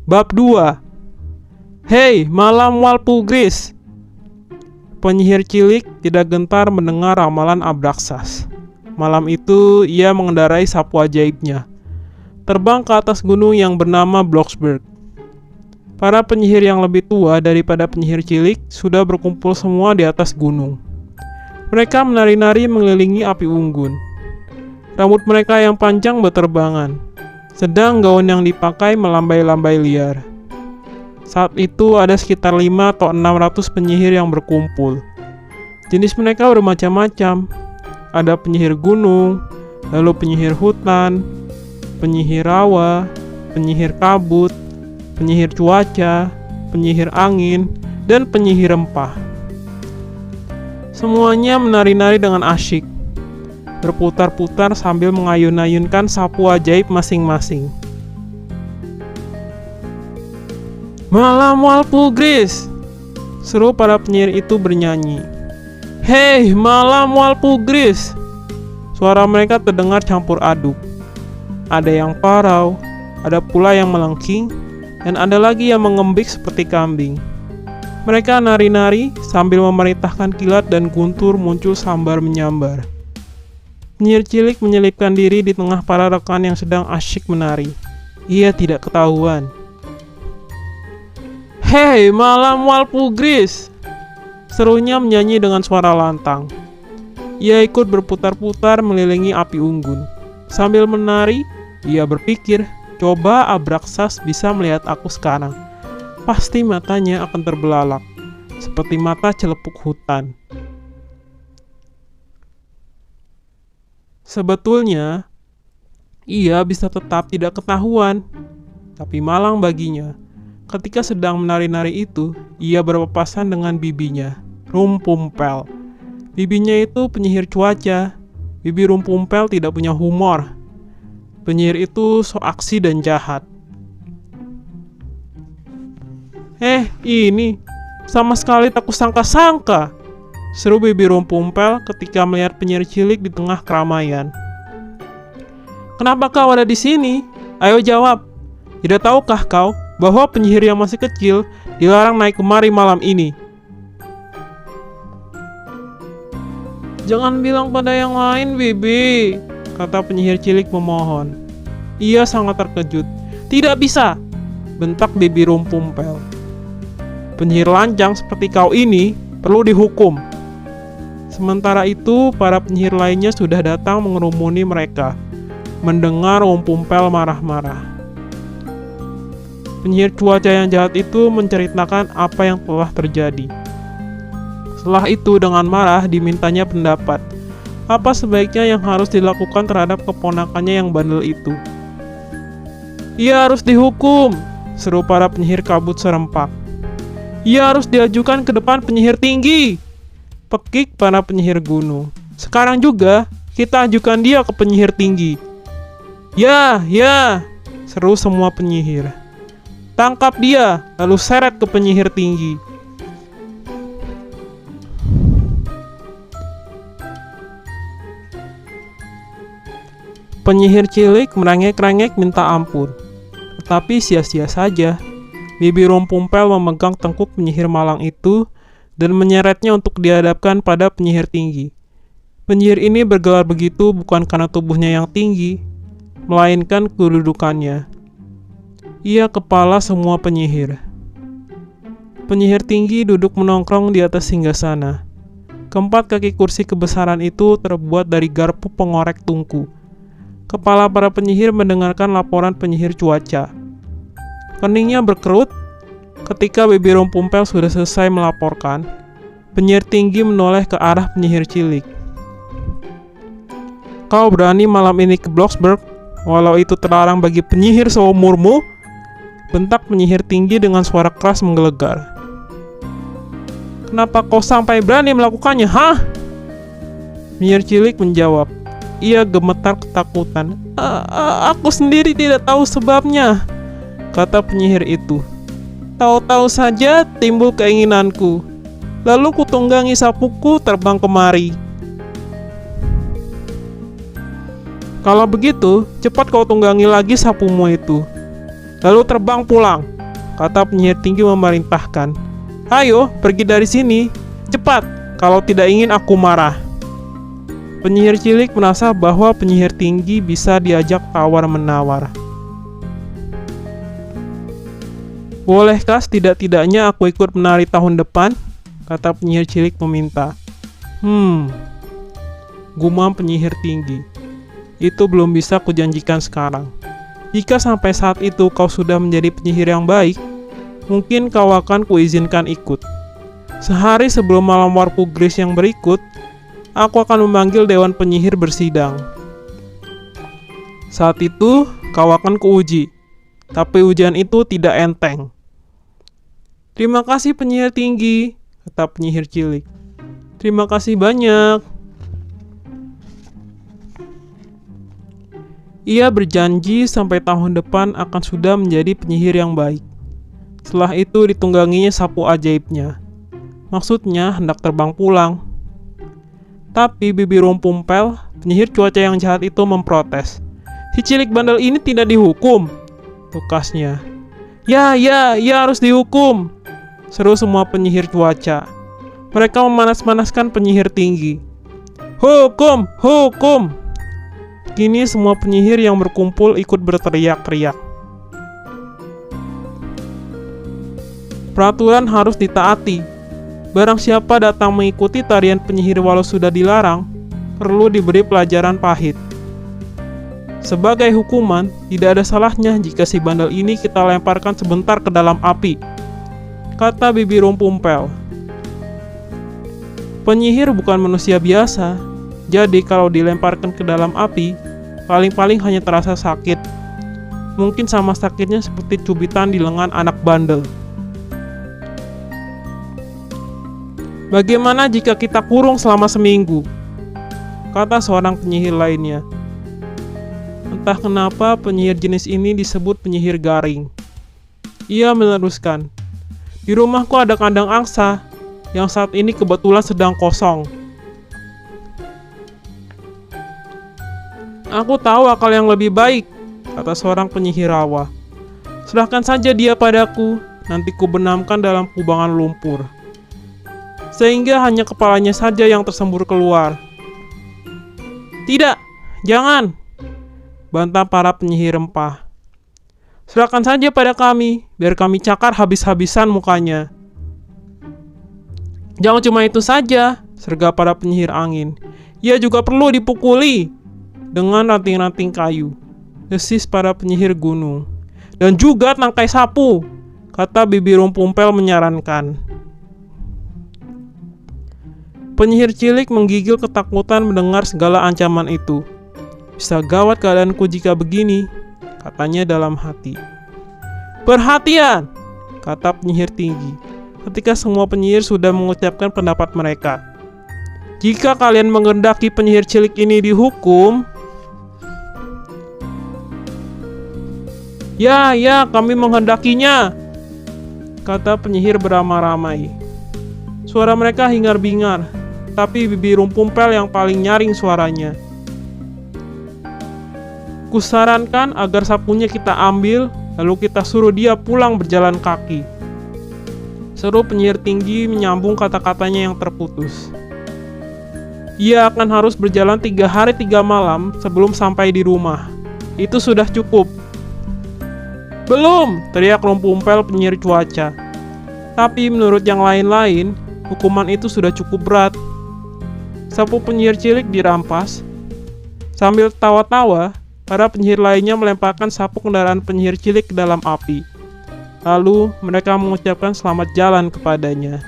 Bab 2. Hei, malam Walpurgis. Penyihir cilik tidak gentar mendengar ramalan Abraxas. Malam itu ia mengendarai sapu ajaibnya, terbang ke atas gunung yang bernama Bloxburg. Para penyihir yang lebih tua daripada penyihir cilik sudah berkumpul semua di atas gunung. Mereka menari-nari mengelilingi api unggun. Rambut mereka yang panjang berterbangan, sedang gaun yang dipakai melambai-lambai liar. Saat itu ada sekitar 5 atau 600 penyihir yang berkumpul. Jenis mereka bermacam-macam. Ada penyihir gunung, lalu penyihir hutan, penyihir rawa, penyihir kabut, penyihir cuaca, penyihir angin, dan penyihir rempah. Semuanya menari-nari dengan asyik, berputar-putar sambil mengayun-ayunkan sapu ajaib masing-masing. Malam Walpurgis, seru para penyihir itu bernyanyi. Hei, malam Walpurgis. Suara mereka terdengar campur aduk. Ada yang parau, ada pula yang melengking, dan ada lagi yang mengembik seperti kambing. Mereka nari-nari sambil memerintahkan kilat dan guntur muncul sambar menyambar. Penyihir cilik menyelipkan diri di tengah para rekan yang sedang asyik menari. Ia tidak ketahuan. Hei, malam Walpurgis, serunya menyanyi dengan suara lantang. Ia ikut berputar-putar mengelilingi api unggun. Sambil menari, ia berpikir, coba Abraxas bisa melihat aku sekarang. Pasti matanya akan terbelalak, seperti mata celepuk hutan. Sebetulnya, ia bisa tetap tidak ketahuan, tapi malang baginya. Ketika sedang menari-nari itu, ia berpapasan dengan bibinya, Rumpumpel. Bibinya itu penyihir cuaca. Bibi Rumpumpel tidak punya humor. Penyihir itu so aksi dan jahat. Ini sama sekali tak kusangka-sangka, seru Bibi Rumpumpel ketika melihat penyihir cilik di tengah keramaian. Kenapa kau ada di sini? Ayo jawab. Tidak tahukah kau bahwa penyihir yang masih kecil dilarang naik kemari malam ini? Jangan bilang pada yang lain, Bibi, kata penyihir cilik memohon. Ia sangat terkejut. Tidak bisa, bentak Bibi Rumpumpel. Penyihir lancang seperti kau ini perlu dihukum. Sementara itu, para penyihir lainnya sudah datang mengerumuni mereka, mendengar Rumpumpel marah-marah. Penyihir cuaca yang jahat itu menceritakan apa yang telah terjadi. Setelah itu dengan marah dimintanya pendapat. Apa sebaiknya yang harus dilakukan terhadap keponakannya yang bandel itu? Ia harus dihukum, seru para penyihir kabut serempak. Ia harus diajukan ke depan penyihir tinggi, pekik para penyihir gunung. Sekarang juga kita ajukan dia ke penyihir tinggi. Ya, seru semua penyihir. Tangkap dia, lalu seret ke penyihir tinggi. Penyihir cilik merengek-rengek minta ampun, tetapi sia-sia saja. Bibi Rumpumpel memegang tengkuk penyihir malang itu dan menyeretnya untuk dihadapkan pada penyihir tinggi. Penyihir ini bergelar begitu bukan karena tubuhnya yang tinggi, melainkan kedudukannya. Ia kepala semua penyihir. Penyihir tinggi duduk menongkrong di atas singgasana. Keempat kaki kursi kebesaran itu terbuat dari garpu pengorek tungku. Kepala para penyihir mendengarkan laporan penyihir cuaca. Keningnya berkerut. Ketika Bibi Rumpumpel sudah selesai melaporkan, penyihir tinggi menoleh ke arah penyihir cilik. Kau berani malam ini ke Bloxburg, walau itu terlarang bagi penyihir seumurmu? Bentak penyihir tinggi dengan suara keras menggelegar. Kenapa kau sampai berani melakukannya, hah? Penyihir cilik menjawab. Ia gemetar ketakutan. Aku sendiri tidak tahu sebabnya, kata penyihir itu. Tahu-tahu saja timbul keinginanku. Lalu kutunggangi sapuku terbang kemari. Kalau begitu, cepat kau tunggangi lagi sapumu itu, lalu terbang pulang. kata penyihir tinggi memerintahkan. Ayo, pergi dari sini. Cepat, kalau tidak ingin aku marah. Penyihir cilik merasa bahwa penyihir tinggi bisa diajak tawar-menawar. Bolehkah setidak-tidaknya aku ikut menari tahun depan? Kata penyihir cilik meminta. Gumam penyihir tinggi. Itu belum bisa kujanjikan sekarang. Jika sampai saat itu kau sudah menjadi penyihir yang baik, mungkin kau akan kuizinkan ikut. Sehari sebelum malam Walpurgis yang berikut, aku akan memanggil Dewan Penyihir bersidang. Saat itu, kau akan kuuji. Tapi ujian itu tidak enteng. Terima kasih penyihir tinggi, kata penyihir cilik. Terima kasih banyak. Ia berjanji sampai tahun depan akan sudah menjadi penyihir yang baik. Setelah itu ditungganginya sapu ajaibnya. Maksudnya hendak terbang pulang. Tapi Bibi Rumpumpel, penyihir cuaca yang jahat itu memprotes. Si cilik bandel ini tidak dihukum, tukasnya. Ya harus dihukum, seru semua penyihir cuaca. Mereka memanas-manaskan penyihir tinggi. Hukum! Kini semua penyihir yang berkumpul ikut berteriak-teriak. Peraturan harus ditaati. Barang siapa datang mengikuti tarian penyihir walau sudah dilarang, perlu diberi pelajaran pahit. Sebagai hukuman, tidak ada salahnya jika si bandel ini kita lemparkan sebentar ke dalam api, kata Bibi Rumpumpel. Penyihir bukan manusia biasa, jadi kalau dilemparkan ke dalam api, paling-paling hanya terasa sakit. Mungkin sama sakitnya seperti cubitan di lengan anak bandel. Bagaimana jika kita kurung selama seminggu? Kata seorang penyihir lainnya. Entah kenapa penyihir jenis ini disebut penyihir garing. Ia meneruskan, di rumahku ada kandang angsa yang saat ini kebetulan sedang kosong. Aku tahu akal yang lebih baik, kata seorang penyihir rawa. Serahkan saja dia padaku, nanti kubenamkan dalam kubangan lumpur, sehingga hanya kepalanya saja yang tersembur keluar. Tidak, jangan, bantah para penyihir rempah. Serahkan saja pada kami, biar kami cakar habis-habisan mukanya. Jangan cuma itu saja, sergap para penyihir angin. Ia juga perlu dipukuli dengan ranting-ranting kayu, desis para penyihir gunung. Dan juga tangkai sapu, kata Bibi Rumpumpel menyarankan. Penyihir cilik menggigil ketakutan mendengar segala ancaman itu. Bisa gawat keadaanku jika begini, katanya dalam hati. Perhatian, kata penyihir tinggi, ketika semua penyihir sudah mengucapkan pendapat mereka. Jika kalian menghendaki penyihir cilik ini dihukum, Ya, kami menghendakinya, kata penyihir beramai-ramai. Suara mereka hingar-bingar, tapi Bibi Rumpumpel yang paling nyaring suaranya. Kusarankan agar sapunya kita ambil, lalu kita suruh dia pulang berjalan kaki, seru penyihir tinggi menyambung kata-katanya yang terputus. Ia akan harus berjalan 3 hari 3 malam sebelum sampai di rumah. Itu sudah cukup. Belum, teriak Rumpumpel penyihir cuaca. Tapi menurut yang lain-lain, hukuman itu sudah cukup berat. Sapu penyihir cilik dirampas. Sambil tawa-tawa, para penyihir lainnya melemparkan sapu kendaraan penyihir cilik ke dalam api. Lalu mereka mengucapkan selamat jalan kepadanya.